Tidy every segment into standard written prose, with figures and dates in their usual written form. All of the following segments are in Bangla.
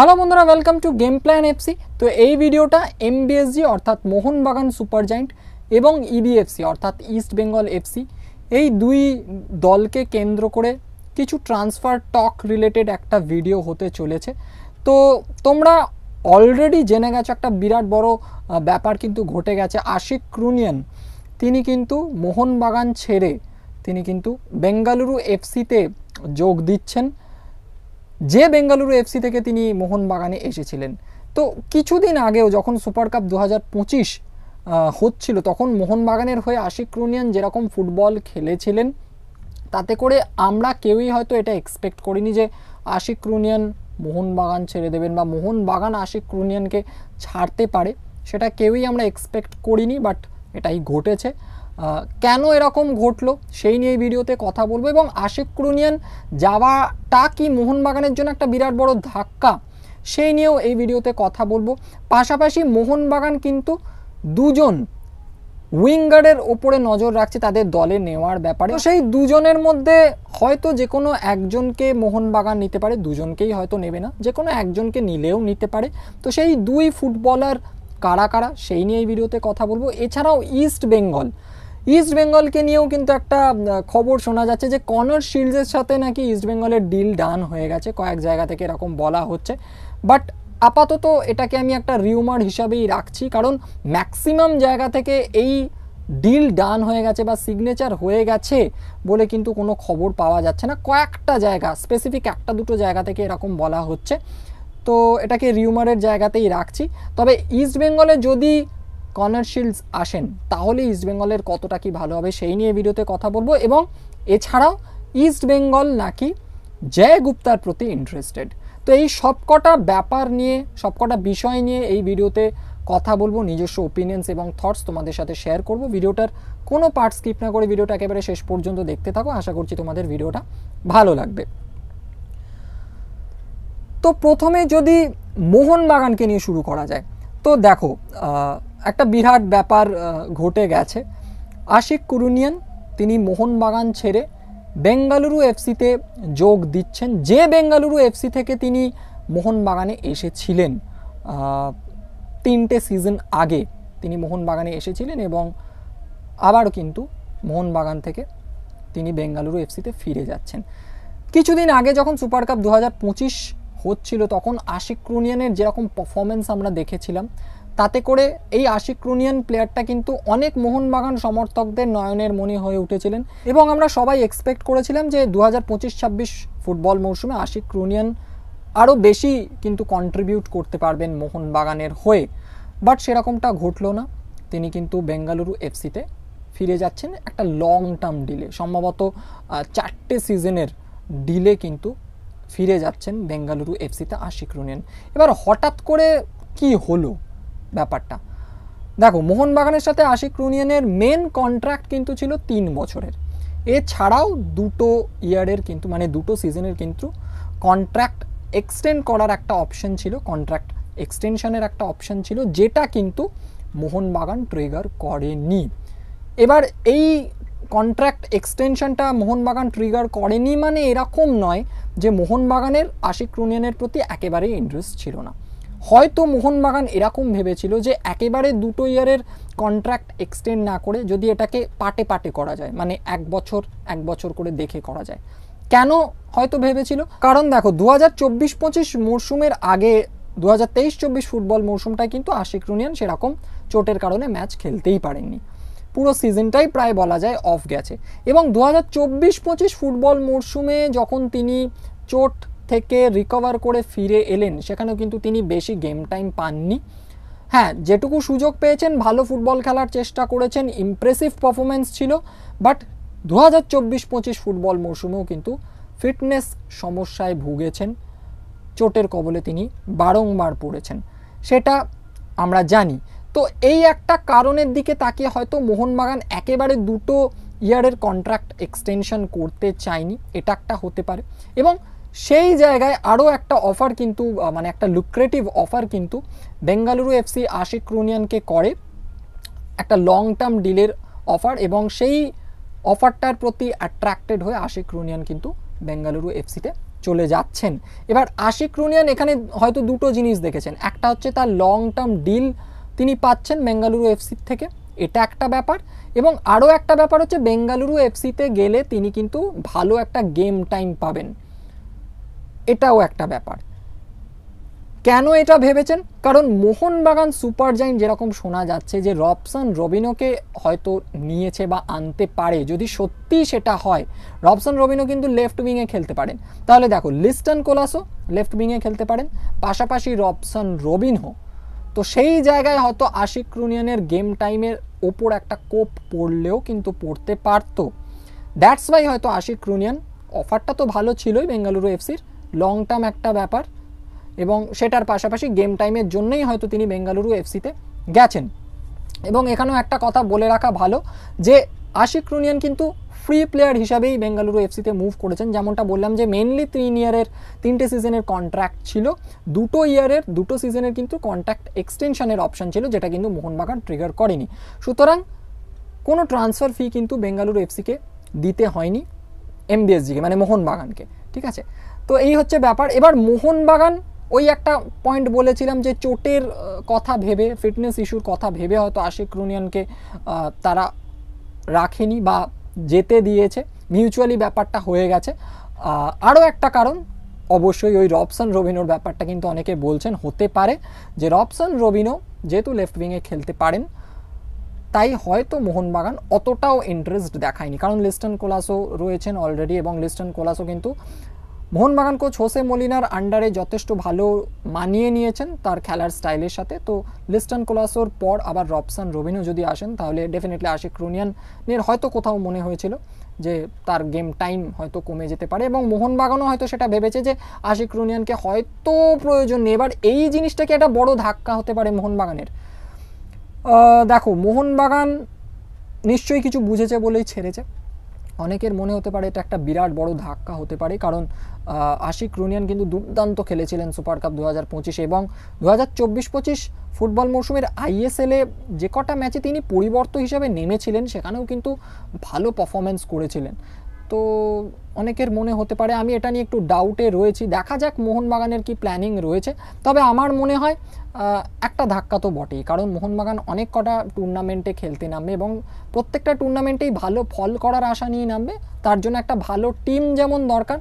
হ্যালো বন্ধুরা, welcome to game plan FC. তো এই ভিডিওটা এমবিএসজি অর্থাৎ মোহনবাগান সুপার জায়েন্ট এবং ইবিএফসি অর্থাৎ ইস্ট বেঙ্গল এফসি এই দুই দলকে কেন্দ্র করে কিছু ট্রান্সফার টক রিলেটেড একটা ভিডিও হতে চলেছে। তো তোমরা অলরেডি জেনে গেছো একটা বিরাট বড় ব্যাপার কিন্তু ঘটে গেছে। আশিক ক্রুনিয়ান তিনি কিন্তু মোহনবাগান ছেড়ে তিনি কিন্তু বেঙ্গালুরু এফসিতে যোগ দিচ্ছেন, যে বেঙ্গালুরু এফসি থেকে তিনি মোহনবাগানে এসেছিলেন। তো কিছুদিন আগেও যখন সুপার কাপ 2025 হচ্ছিল তখন মোহনবাগানের হয়ে আশিক ক্রুনিয়ান যেরকম ফুটবল খেলেছিলেন তাতে করে আমরা কেউই হয়তো এটা এক্সপেক্ট করিনি যে আশিক ক্রুনিয়ান মোহনবাগান ছেড়ে দেবেন বা মোহনবাগান আশিক ক্রুনিয়ানকে ছাড়তে পারে, সেটা কেউই আমরা এক্সপেক্ট করিনি, বাট এটাই ঘটেছে। কেন এরকম ঘটলো সেই নিয়ে এই ভিডিওতে কথা বলবো, এবং আশিক ক্রুনিয়ান যাওয়াটা কি মোহনবাগানের জন্য একটা বিরাট বড় ধাক্কা সেই নিয়েও এই ভিডিওতে কথা বলবো। পাশাপাশি মোহনবাগান কিন্তু দুজন উইঙ্গারের ওপরে নজর রাখছে তাদের দলে নেওয়ার ব্যাপারে। সেই দুজনের মধ্যে হয়তো যে কোনো একজনকে মোহনবাগান নিতে পারে, দুজনকেই হয়তো নেবে না, যে কোনো একজনকে নিলেও নিতে পারে। তো সেই দুই ফুটবলার কারা কারা সেই নিয়ে এই ভিডিওতে কথা বলবো। এছাড়াও ইস্ট বেঙ্গলকে নিয়েও কিন্তু একটা খবর শোনা যাচ্ছে যে কনর শিল্ডসের সাথে নাকি ইস্ট বেঙ্গলের ডিল ডান হয়ে গেছে, কয়েক জায়গা থেকে এরকম বলা হচ্ছে। বাট আপাতত এটাকে আমি একটা রিউমার হিসাবেই রাখছি, কারণ ম্যাক্সিমাম জায়গা থেকে এই ডিল ডান হয়ে গেছে বা সিগনেচার হয়ে গেছে বলে কিন্তু কোনো খবর পাওয়া যাচ্ছে না। কয়েকটা জায়গা, স্পেসিফিক একটা দুটো জায়গা থেকে এরকম বলা হচ্ছে, তো এটাকে রিউমারের জায়গাতেই রাখছি। তবে ইস্ট বেঙ্গলে যদি কনর শিল্ডস আসেন তাহলে ইস্ট বেঙ্গলের কতটা কি ভালো হবে সেই নিয়ে ভিডিওতে কথা বলবো। এবং এছাড়াও ইস্ট বেঙ্গল নাকি জয় গুপ্তার প্রতি ইন্টারেস্টেড। তো এই সবকটা ব্যাপার নিয়ে, সবকটা বিষয় নিয়ে এই ভিডিওতে কথা বলবো, নিজস্ব ওপিনিয়ন্স এবং থটস তোমাদের সাথে শেয়ার করব। ভিডিওটার কোনো পার্ট স্কিপ না করে ভিডিওটা একেবারে শেষ পর্যন্ত দেখতে থাকো, আশা করছি তোমাদের ভিডিওটা ভালো লাগবে। তো প্রথমে যদি মোহনবাগানকে নিয়ে শুরু করা যায়, তো দেখো একটা বিরাট ব্যাপার ঘটে গেছে। আশিক ক্রুনিয়ান তিনি মোহনবাগান ছেড়ে বেঙ্গালুরু এফসিতে যোগ দিচ্ছেন, যে বেঙ্গালুরু এফসি থেকে তিনি মোহনবাগানে এসেছিলেন 3টে সিজন আগে তিনি মোহনবাগানে এসেছিলেন, এবং আবারও কিন্তু মোহনবাগান থেকে তিনি বেঙ্গালুরু এফসিতে ফিরে যাচ্ছেন। কিছুদিন আগে যখন সুপার কাপ 2025 হচ্ছিল তখন আশিক ক্রুনিয়ানের যেরকম পারফরমেন্স আমরা দেখেছিলাম তাতে করে এই আশিক ক্রুনিয়ান প্লেয়ারটা কিন্তু অনেক মোহনবাগান সমর্থকদের নয়নের মণি হয়ে উঠেছিলেন, এবং আমরা সবাই এক্সপেক্ট করেছিলাম যে 2025-26 ফুটবল মৌসুমে আশিক ক্রুনিয়ান আরও বেশি কিন্তু কন্ট্রিবিউট করতে পারবেন মোহনবাগানের হয়ে। বাট সেরকমটা ঘটলো না, তিনি কিন্তু বেঙ্গালুরু এফসিতে ফিরে যাচ্ছেন একটা লং টার্ম ডিলে, সম্ভবত 4টে সিজনের ডিলে কিন্তু ফিরে যাচ্ছেন বেঙ্গালুরু এফসিতে আশিক ক্রুনিয়ান। এবার হঠাৎ করে কি হলো ব্যাপারটা, দেখো মোহনবাগানের সাথে আশিক ক্রুনিয়ানের মেন কন্ট্রাক্ট কিন্তু ছিল 3 বছরের, এছাড়াও 2 ইয়ারের কিন্তু মানে 2 সিজনের কিন্তু কন্ট্রাক্ট এক্সটেন্ড করার একটা অপশন ছিল, কন্ট্রাক্ট এক্সটেনশনের একটা অপশন ছিল, যেটা কিন্তু মোহনবাগান ট্রিগার করেনি। এবার এই কন্ট্রাক্ট এক্সটেনশনটা মোহনবাগান ট্রিগার করেনি মানে এরকম নয় যে মোহনবাগানের আশিক ক্রুনিয়ানের প্রতি একেবারেই ইন্টারেস্ট ছিল না। হয়তো মোহনবাগান এরকম ভেবেছিল যে একেবারে 2 ইয়ারের কন্ট্রাক্ট এক্সটেন্ড না করে যদি এটাকে পাটে পাটে করা যায়, মানে 1 বছর করে দেখে করা যায়। কেন হয়তো ভেবেছিল, কারণ দেখো 2024-25 মরশুমের আগে 2023-24 ফুটবল মরশুমটায় কিন্তু আশিক ক্রুনিয়ান সেরকম চোটের কারণে ম্যাচ খেলতেই পারেননি, পুরো সিজনটাই প্রায় বলা যায় অফ গেছে। এবং 2024-25 ফুটবল মরশুমে যখন তিনি চোট থেকে রিকভার করে ফিরে এলেন সেখানেও কিন্তু তিনি বেশি গেম টাইম পাননি। হ্যাঁ, যেটুকু সুযোগ পেয়েছেন ভালো ফুটবল খেলার চেষ্টা করেছেন, ইমপ্রেসিভ পারফরমেন্স ছিল, বাট 2024-25 ফুটবল মরশুমেও কিন্তু ফিটনেস সমস্যায় ভুগেছেন, চোটের কবলে তিনি বারংবার পড়েছেন, সেটা আমরা জানি। তো এই একটা কারণের দিকে তাকিয়ে হয়তো মোহনবাগান একেবারে 2 ইয়ারের কন্ট্রাক্ট এক্সটেনশন করতে চায়নি, এটা একটা হতে পারে। এবং সেই জায়গায় আরও একটা অফার কিন্তু মানে একটা লুক্রেটিভ অফার কিন্তু বেঙ্গালুরু এফসি আশিক ক্রুনিয়ানকে করে, একটা লং টার্ম ডিলের অফার, এবং সেই অফারটার প্রতি অ্যাট্রাক্টেড হয়ে আশিক ক্রুনিয়ান কিন্তু বেঙ্গালুরু এফসিতে চলে যাচ্ছেন। এবার আশিক রুনিয়ান এখানে হয়তো দুটো জিনিস দেখেছেন, একটা হচ্ছে তার লং টার্ম ডিল তিনি পাচ্ছেন বেঙ্গালুরু এফসি থেকে, এটা একটা ব্যাপার, এবং আরও একটা ব্যাপার হচ্ছে বেঙ্গালুরু এফসিতে গেলে তিনি কিন্তু ভালো একটা গেম টাইম পাবেন, এটাও একটা ব্যাপার। কেন এটা ভেবেছেন? কারণ মোহনবাগান সুপার জায়েন্ট যেরকম শোনা যাচ্ছে যে রবসন রবিনোকে হয়তো নিয়েছে বা আনতে পারে, যদি সত্যি সেটা হয়, রবসন রবিনো কিন্তু লেফট উইংয়ে খেলতে পারেন, তাহলে দেখো লিস্টন কোলাসো লেফট উইংয়ে খেলতে পারেন, পাশাপাশি রবসন রবিনহো, তো সেই জায়গায় হয়তো আশিক রুনিয়ানের গেম টাইমের ওপর একটা কোপ পড়লেও কিন্তু পড়তে পারতো। দ্যাটস ওয়াই হয়তো আশিক রুনিয়ান, অফারটা তো ভালো ছিলই বেঙ্গালুরু এফসির, লং টার্ম একটা ব্যাপার, এবং সেটার পাশাপাশি গেম টাইমের জন্যই হয়তো তিনি বেঙ্গালুরু এফসিতে গেছেন। এবং এখানেও একটা কথা বলে রাখা ভালো যে আশিক রুনিয়ান কিন্তু ফ্রি প্লেয়ার হিসাবেই বেঙ্গালুরু এফসিতে মুভ করেছেন, যেমনটা বললাম যে মেনলি 3 সিজনের কন্ট্রাক্ট ছিল, 2 সিজনের কিন্তু কন্ট্রাক্ট এক্সটেনশনের অপশন ছিল, যেটা কিন্তু মোহনবাগান ট্রিগার করেনি। সুতরাং কোনো ট্রান্সফার ফি কিন্তু বেঙ্গালুরু এফসিকে দিতে হয়নি এমবিএসজিকে, মানে মোহনবাগানকে, ঠিক আছে। তো এই হচ্ছে ব্যাপার। এবার মোহনবাগান ওই একটা পয়েন্ট বলেছিলাম যে চোটের কথা ভেবে, ফিটনেস ইস্যুর কথা ভেবে হয়তো আশিক রুনিয়ানকে তারা রাখেনি বা যেতে দিয়েছে, মিউচুয়ালি ব্যাপারটা হয়ে গেছে। আরও একটা কারণ অবশ্যই ওই রবসন রবিনোর ব্যাপারটা কিন্তু অনেকে বলছেন, হতে পারে যে রবসন রবিনো যেহেতু লেফট উইংয়ে খেলতে পারেন তাই হয়তো মোহনবাগান অতটাও ইন্টারেস্ট দেখায়নি, কারণ লিস্টন কোলাসো রয়েছেন অলরেডি, এবং লিস্টন কোলাসো কিন্তু মোহনবাগান কোচ হোসে মলিনার আন্ডারে যথেষ্ট ভালো মানিয়ে নিয়েছেন তার খেলার স্টাইলের সাথে। তো লিস্টন কোলাসোর পর আবার রবসন রবিনো যদি আসেন তাহলে ডেফিনেটলি আশিক রুনিয়ানের হয়তো কোথাও মনে হয়েছিল যে তার গেম টাইম হয়তো কমে যেতে পারে, এবং মোহনবাগানও হয়তো সেটা ভেবেছে যে আশিক রুনিয়ানকে হয়তো প্রয়োজন নেই। এবার এই জিনিসটাকে একটা বড় ধাক্কা হতে পারে মোহনবাগানের। দেখো মোহনবাগান নিশ্চয়ই কিছু বুঝেছে বলেই ছেড়েছে, অনেকের মনে হতে পারে এটা একটা বিরাট বড় ধাক্কা হতে পারে, কারণ আশিক রুনিয়ান কিন্তু দুর্দান্ত খেলেছিলেন সুপার কাপ 2025 এবং 2024-25 ফুটবল মৌসুমের আইএসএলে যে কটা ম্যাচে তিনি পরিবর্তন হিসেবে নেমেছিলেন সেখানেও কিন্তু ভালো পারফরমেন্স করেছিলেন। তো অনেকের মনে হতে পারে, আমি এটা নিয়ে একটু ডাউটে রয়েছি, দেখা যাক মোহনবাগানের কি প্ল্যানিং রয়েছে। তবে আমার মনে হয় একটা ধাক্কা তো বটেই, কারণ মোহনবাগান অনেক কটা টুর্নামেন্টে খেলতে নামবে এবং প্রত্যেকটা টুর্নামেন্টেই ভালো ফল করার আশা নিয়ে নামবে, তার জন্য একটা ভালো টিম যেমন দরকার,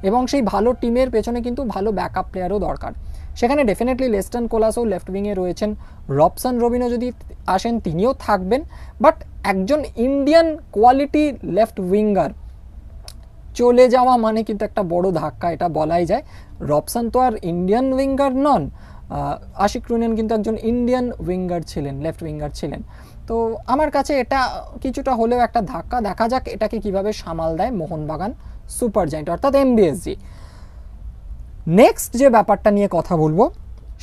এবং সেই ভালো টিমের পেছনে কিন্তু ভালো ব্যাকআপ প্লেয়ারও দরকার। সেখানে ডেফিনেটলি লিস্টন কোলাসো লেফট উইংয়ে রয়েছেন, রবসন রবিনো যদি আসেন তিনিও থাকবেন, বাট একজন ইন্ডিয়ান কোয়ালিটি লেফট উইঙ্গার চলে যাওয়া মানে কিন্তু একটা বড় ধাক্কা, এটা বলাই যায়। রবসন তো আর ইন্ডিয়ান উইঙ্গার নন, আশিক রুনিয়ান কিন্তু একজন ইন্ডিয়ান উইঙ্গার ছিলেন, লেফট উইঙ্গার ছিলেন। তো আমার কাছে এটা কিছুটা হলেও একটা ধাক্কা, দেখা যাক এটাকে কিভাবে সামাল দেয় মোহনবাগান সুপার জায়েন্ট অর্থাৎ এমবিএসজি। নেক্সট যে ব্যাপারটা নিয়ে কথা বলবো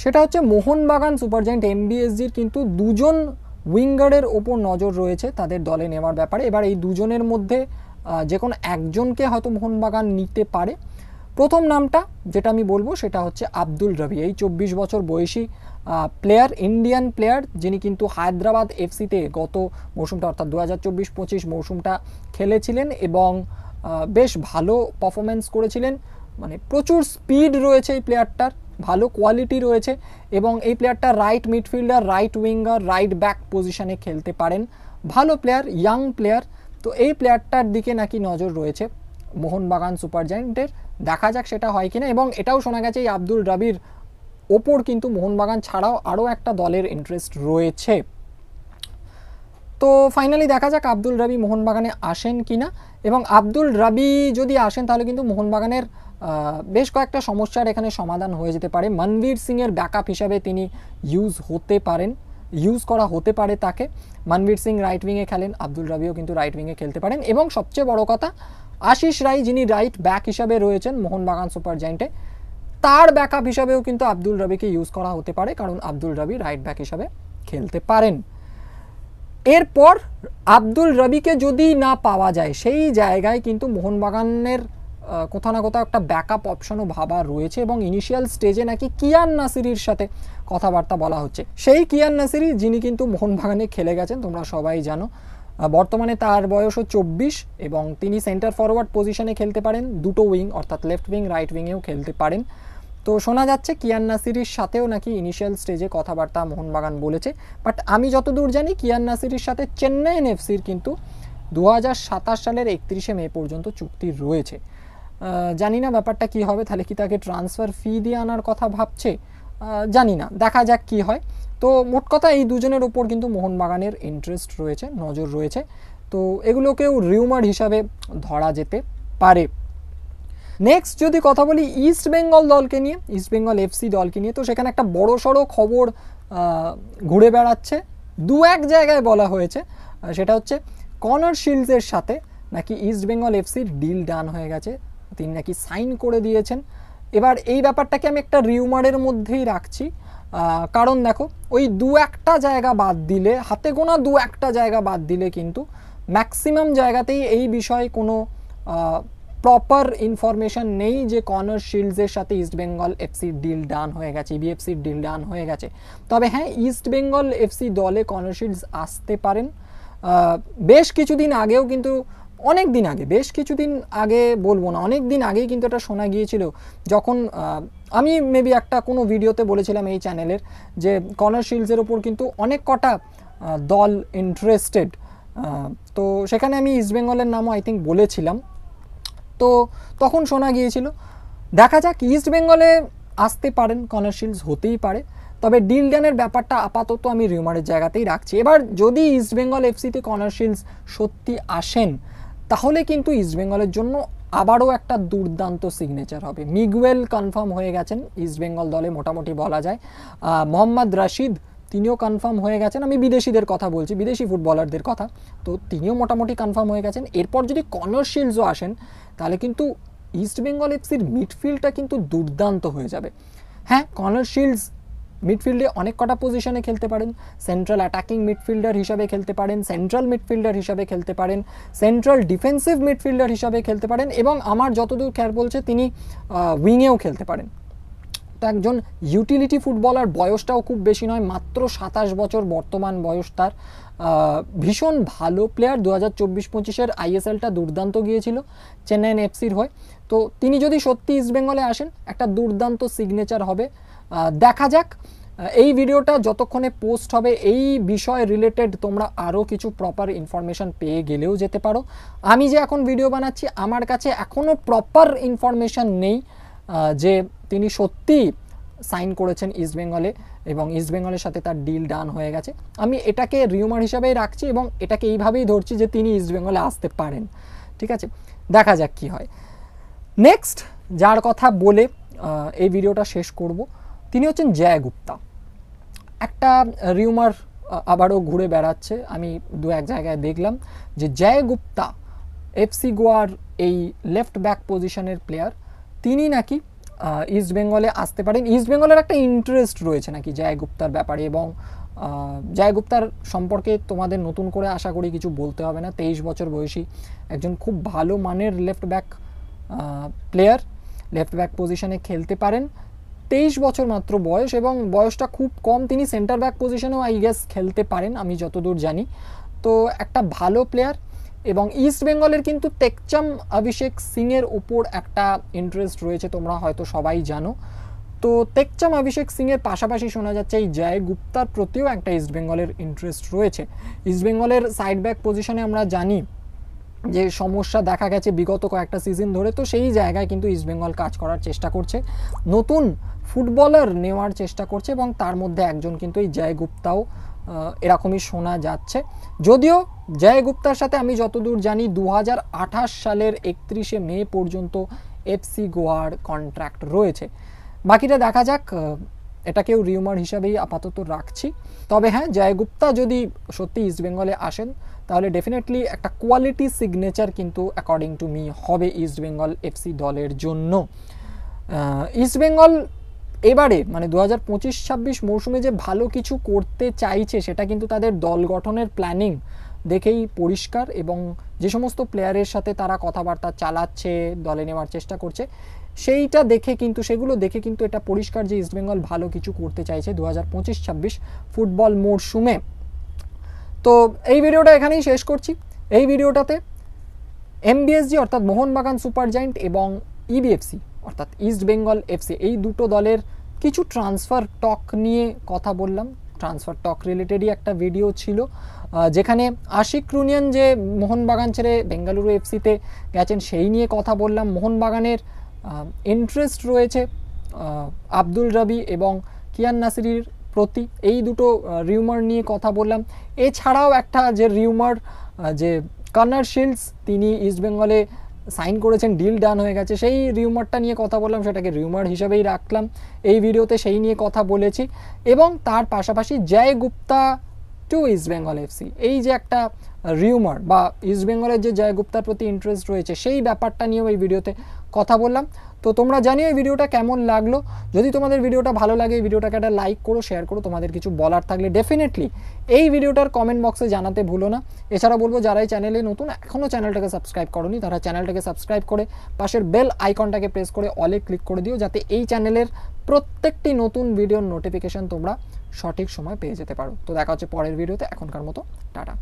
সেটা হচ্ছে মোহনবাগান সুপার জায়েন্ট এমবিএসজির কিন্তু দুজন উইঙ্গারের ওপর নজর রয়েছে তাদের দলে নেওয়ার ব্যাপারে। এবার এই দুজনের মধ্যে যে কোনো একজনকে হয়তো মোহনবাগান নিতে পারে। প্রথম নামটা যেটা আমি বলবো সেটা হচ্ছে আব্দুল রবি, এই 24 বছর বয়সী প্লেয়ার, ইন্ডিয়ান প্লেয়ার, যিনি কিন্তু হায়দ্রাবাদ এফসিতে গত মৌসুমটা অর্থাৎ 2024-25 মৌসুমটা খেলেছিলেন এবং বেশ ভালো পারফরমেন্স করেছিলেন। মানে প্রচুর স্পিড রয়েছে এই প্লেয়ারটার, ভালো কোয়ালিটি রয়েছে, এবং এই প্লেয়ারটা right midfielder, right winger, right back পজিশনে খেলতে পারেন, ভালো প্লেয়ার, ইয়াং প্লেয়ার। তো এই প্লেয়ারটার দিকে নাকি নজর রয়েছে মোহনবাগান সুপার জায়েন্টের, দেখা যাক সেটা হয় কিনা। এবং এটাও শোনা গেছে এই আব্দুল রবির ওপর কিন্তু মোহনবাগান ছাড়াও আরও একটা দলের ইন্টারেস্ট রয়েছে। তো ফাইনালি দেখা যাক আব্দুল রবি মোহনবাগানে আসেন কিনা, এবং আব্দুল রবি যদি আসেন তাহলে কিন্তু মোহনবাগানের বেশ কয়েকটা সমস্যার এখানে সমাধান হয়ে যেতে পারে। মনবীর সিংয়ের ব্যাকআপ হিসাবে তিনি ইউজ করা হতে পারে তাকে। মনবীর সিং রাইট উইংয়ে খেলেন, আব্দুল রবিও কিন্তু রাইট উইংয়ে খেলতে পারেন, এবং সবচেয়ে বড় কথা আশিস রায় যিনি রাইট ব্যাক হিসাবে রয়েছেন মোহনবাগান সুপার জায়েন্টে, তার ব্যাকআপ হিসাবেও কিন্তু আব্দুল রবিকে ইউজ করা হতে পারে, কারণ আব্দুল রবি রাইট ব্যাক হিসাবে খেলতে পারেন। এরপর আব্দুল রবিকে যদি না পাওয়া যায় সেই জায়গায় কিন্তু মোহনবাগানের কোথাও না কোথাও একটা ব্যাকআপ অপশনও ভাবা রয়েছে, এবং ইনিশিয়াল স্টেজে নাকি কিয়ান নাসিরির সাথে কথাবার্তা বলা হচ্ছে। সেই কিয়ান নাসিরি যিনি কিন্তু মোহনবাগানে খেলে গেছেন, তোমরা সবাই জানো। বর্তমানে তার বয়সও 24 এবং তিনি সেন্টার ফরওয়ার্ড পজিশনে খেলতে পারেন, দুটো উইং অর্থাৎ লেফট উইং রাইট উইংয়েও খেলতে পারেন। তো শোনা যাচ্ছে কিয়ান নাসিরির সাথেও নাকি ইনিশিয়াল স্টেজে কথাবার্তা মোহনবাগান বলেছে, বাট আমি যতদূর জানি কিয়ান নাসিরির সাথে চেন্নাইন এফসির কিন্তু 2027 সালের 31শে মে পর্যন্ত চুক্তি রয়েছে। জানি না ব্যাপারটা কি হবে, তাহলে কি তাকে ট্রান্সফার ফি দিয়ে আনার কথা ভাবছে, জানি না, দেখা যাক কি হয়। তো মোট কথা এই দুজনের ওপর কিন্তু মোহনবাগানের ইন্টারেস্ট রয়েছে, নজর রয়েছে, তো এগুলোকেও রিউমার হিসাবে ধরা যেতে পারে। নেক্সট যদি কথা বলি ইস্ট বেঙ্গল দলকে নিয়ে, ইস্ট বেঙ্গল এফসি দলকে নিয়ে, তো সেখানে একটা বড় সড়ো খবর ঘুরে বেড়াচ্ছে, দু এক জায়গায় বলা হয়েছে, সেটা হচ্ছে কনার শিল্ডসের সাথে নাকি ইস্ট বেঙ্গল এফসির ডিল ডান হয়ে গেছে, তিনি নাকি সাইন করে দিয়েছেন। এবার এই ব্যাপারটাকে আমি একটা রিউমারের মধ্যেই রাখছি, কারণ দেখো ওই দু একটা জায়গা বাদ দিলে, হাতে গোনা দু একটা জায়গা বাদ দিলে কিন্তু ম্যাক্সিমাম জায়গাতেই এই বিষয়ে কোনো প্রপার ইনফরমেশন নেই যে কনার শিল্ডসের সাথে ইস্ট বেঙ্গল এফসির ডিল ডান হয়ে গেছে, ইবিএফসির ডিল ডান হয়ে গেছে। তবে হ্যাঁ, ইস্ট বেঙ্গল এফসি দলে কনার শিল্ডস আসতে পারেন। বেশ কিছুদিন আগেও কিন্তু, অনেক দিন আগে, বেশ কিছুদিন আগে বলবো না, অনেক দিন আগেই কিন্তু এটা শোনা গিয়েছিল, যখন আমি মেবি একটা কোনো ভিডিওতে বলেছিলাম এই চ্যানেলের যে কনার শিল্ডসের ওপর কিন্তু অনেক কটা দল ইন্টারেস্টেড, তো সেখানে আমি ইস্ট বেঙ্গলের নামও আই থিঙ্ক বলেছিলাম। তো তখন শোনা গিয়েছিল, দেখা যাক, ইস্ট বেঙ্গলে আসতে পারেন কনার শিল্ডস, হতেই পারে, তবে ডিল ডানের ব্যাপারটা আপাতত আমি রিউমারের জায়গাতেই রাখছি। এবার যদি ইস্ট বেঙ্গল এফসিতে কনার শিল্ডস সত্যি আসেন, তাহলে কিন্তু ইস্ট বেঙ্গলের জন্য আবারও একটা দুর্দান্ত সিগনেচার হবে। মিগুয়েল কনফার্ম হয়ে গেছেন ইস্ট বেঙ্গল দলে, মোটামুটি বলা যায়। মোহাম্মদ রাশিদ তিনিও কনফার্ম হয়ে গেছেন, আমি বিদেশিদের কথা বলছি, বিদেশি ফুটবলারদের কথা, তো তিনিও মোটামুটি কনফার্ম হয়ে গেছেন। এরপর যদি কনার শিল্ডসও আসেন, তাহলে কিন্তু ইস্ট বেঙ্গল এফসির মিডফিল্ডটা কিন্তু দুর্দান্ত হয়ে যাবে। হ্যাঁ, কনার শিল্ডস মিডফিল্ডে অনেক কটা পজিশনে খেলতে পারেন, সেন্ট্রাল অ্যাটাকিং মিডফিল্ডার হিসাবে খেলতে পারেন, সেন্ট্রাল মিডফিল্ডার হিসাবে খেলতে পারেন, সেন্ট্রাল ডিফেন্সিভ মিডফিল্ডার হিসাবে খেলতে পারেন, এবং আমার যতদূর খেয়াল বলছে তিনি উইংয়েও খেলতে পারেন। তো একজন ইউটিলিটি ফুটবলার, বয়সটাও খুব বেশি নয়, মাত্র 27 বছর বর্তমান বয়স তার। ভীষণ ভালো প্লেয়ার, 2024-25-এর আইএসএলটা দুর্দান্ত গিয়েছিল চেন্নাইন এফসির হয়ে। তো তিনি যদি সত্যি ইস্ট বেঙ্গলে আসেন, একটা দুর্দান্ত সিগনেচার হবে। দেখা যাক, এই ভিডিওটা যতক্ষণে পোস্ট হবে এই বিষয় রিলেটেড তোমরা আরও কিছু প্রপার ইনফরমেশান পেয়ে গেলেও যেতে পারো। আমি যে এখন ভিডিও বানাচ্ছি, আমার কাছে এখনও প্রপার ইনফরমেশান নেই যে তিনি সত্যি সাইন করেছেন ইস্ট বেঙ্গলে এবং ইস্ট বেঙ্গলের সাথে তার ডিল ডান হয়ে গেছে। আমি এটাকে রিউমার হিসাবেই রাখছি এবং এটাকে এইভাবেই ধরছি যে তিনি ইস্ট বেঙ্গলে আসতে পারেন। ঠিক আছে, দেখা যাক কি হয়। নেক্সট যার কথা বলে এই ভিডিওটা শেষ করব, তিনি হচ্ছেন জয় গুপ্তা। একটা রিউমার আবারও ঘুরে বেড়াচ্ছে, আমি দু এক জায়গায় দেখলাম যে জয় গুপ্তা এফসি গোয়ার এই লেফট ব্যাক পজিশনের প্লেয়ার, তিনি নাকি ইস্ট বেঙ্গলে আসতে পারেন। ইস্ট বেঙ্গলের একটা ইন্টারেস্ট রয়েছে নাকি জয় গুপ্তার ব্যাপারে, এবং জয় গুপ্তার সম্পর্কে তোমাদের নতুন করে আশা করি কিছু বলতে হবে না। 23 বছর বয়সী একজন খুব ভালো মানের left back player, left back পজিশনে খেলতে পারেন। 23 বছর মাত্র বয়স এবং বয়সটা খুব কম। তিনি সেন্টার ব্যাক পজিশনেও আই গেস খেলতে পারেন আমি যতদূর জানি। তো একটা ভালো প্লেয়ার, এবং ইস্ট বেঙ্গলের কিন্তু টেকচাম অভিষেক সিংয়ের উপর একটা ইন্টারেস্ট রয়েছে, তোমরা হয়তো সবাই জানো। তো টেকচাম অভিষেক সিংয়ের পাশাপাশি শোনা যাচ্ছে এই জয় গুপ্তার প্রতিও একটা ইস্ট বেঙ্গলের ইন্টারেস্ট রয়েছে। ইস্ট বেঙ্গলের সাইড ব্যাক পজিশনে আমরা জানি যে সমস্যা দেখা গেছে বিগত কয়েকটা সিজন ধরে, তো সেই জায়গায় কিন্তু ইস্ট বেঙ্গল কাজ করার চেষ্টা করছে, নতুন ফুটবলার নেওয়ার চেষ্টা করছে, এবং তার মধ্যে একজন কিন্তু এই জয় গুপ্তাও এরকমই শোনা যাচ্ছে। যদিও জয় গুপ্তার সাথে আমি যতদূর জানি 2028 সালের 31শে মে পর্যন্ত এফসি গোয়ার কন্ট্রাক্ট রয়েছে। বাকিটা দেখা যাক, এটাকেও রিউমার হিসাবেই আপাতত রাখছি। তবে হ্যাঁ, জয় গুপ্তা যদি সত্যি ইস্ট বেঙ্গলে আসেন, তাহলে ডেফিনেটলি একটা কোয়ালিটি সিগনেচার কিন্তু অ্যাকর্ডিং টু মি হবে ইস্ট বেঙ্গল এফসি দলের জন্য। ইস্ট বেঙ্গল এবারে মানে 2025-26 মৌসুমে যে ভালো কিছু করতে চাইছে, সেটা কিন্তু তাদের দল গঠনের প্ল্যানিং দেখেই পরিষ্কার, এবং যে সমস্ত প্লেয়ারের সাথে তারা কথাবার্তা চালাচ্ছে, দলে নেওয়ার চেষ্টা করছে, সেইটা দেখে কিন্তু, সেগুলো দেখে কিন্তু এটা পরিষ্কার যে ইস্ট বেঙ্গল ভালো কিছু করতে চাইছে 2025-26 ফুটবল মরশুমে। তো এই ভিডিওটা এখানেই শেষ করছি। এই ভিডিওটাতে এমবিএসজি অর্থাৎ মোহনবাগান সুপার জায়েন্ট এবং ইবিএফসি অর্থাৎ ইস্ট বেঙ্গল এফসি এই দুটো দলের কিছু ট্রান্সফার টক নিয়ে কথা বললাম। ট্রান্সফার টক রিলেটেডই একটা ভিডিও ছিল, যেখানে আশিক ক্রুনিয়ান যে মোহনবাগান ছেড়ে বেঙ্গালুরু এফসিতে গেছেন সেই নিয়ে কথা বললাম। মোহনবাগানের ইন্টারেস্ট রয়েছে আব্দুল রবি এবং কিয়ান নাসিরির প্রতি, এই দুটো রিউমার নিয়ে কথা বললাম। এছাড়াও একটা যে রিউমার যে কর্নার শিল্ডস তিনি ইস্টবেঙ্গলে সাইন করেছেন, ডিল ডান হয়ে গেছে, সেই রিউমারটা নিয়ে কথা বললাম, সেটাকে রিউমার হিসেবেই রাখলাম এই ভিডিওতে, সেই নিয়ে কথা বলেছি। এবং তার পাশাপাশি জয় গুপ্তা টু ইস্টবেঙ্গল এফসি, এই যে একটা রিউমার বা ইস্টবেঙ্গলের যে জয় গুপ্তার প্রতি ইন্টারেস্ট রয়েছে সেই ব্যাপারটা নিয়েও এই ভিডিওতে কথা বললাম। তো তোমরা জানিও এই ভিডিওটা কেমন লাগলো। যদি তোমাদের ভিডিওটা ভালো লাগে এই ভিডিওটাকে একটা লাইক করো, শেয়ার করো। তোমাদের কিছু বলার থাকলে ডেফিনেটলি এই ভিডিওটার কমেন্ট বক্সে জানাতে ভুলো না। এছাড়া বলবো যারা এই চ্যানেলে নতুন এখনও চ্যানেলটাকে সাবস্ক্রাইব করোনি তারা চ্যানেলটাকে সাবস্ক্রাইব করে পাশের বেল আইকনটাকে প্রেস করে অলে ক্লিক করে দিও, যাতে এই চ্যানেলের প্রত্যেকটি নতুন ভিডিওর নোটিফিকেশন তোমরা সঠিক সময় পেয়ে যেতে পারো। তো দেখা হচ্ছে পরের ভিডিওতে, এখনকার মতো টাটা।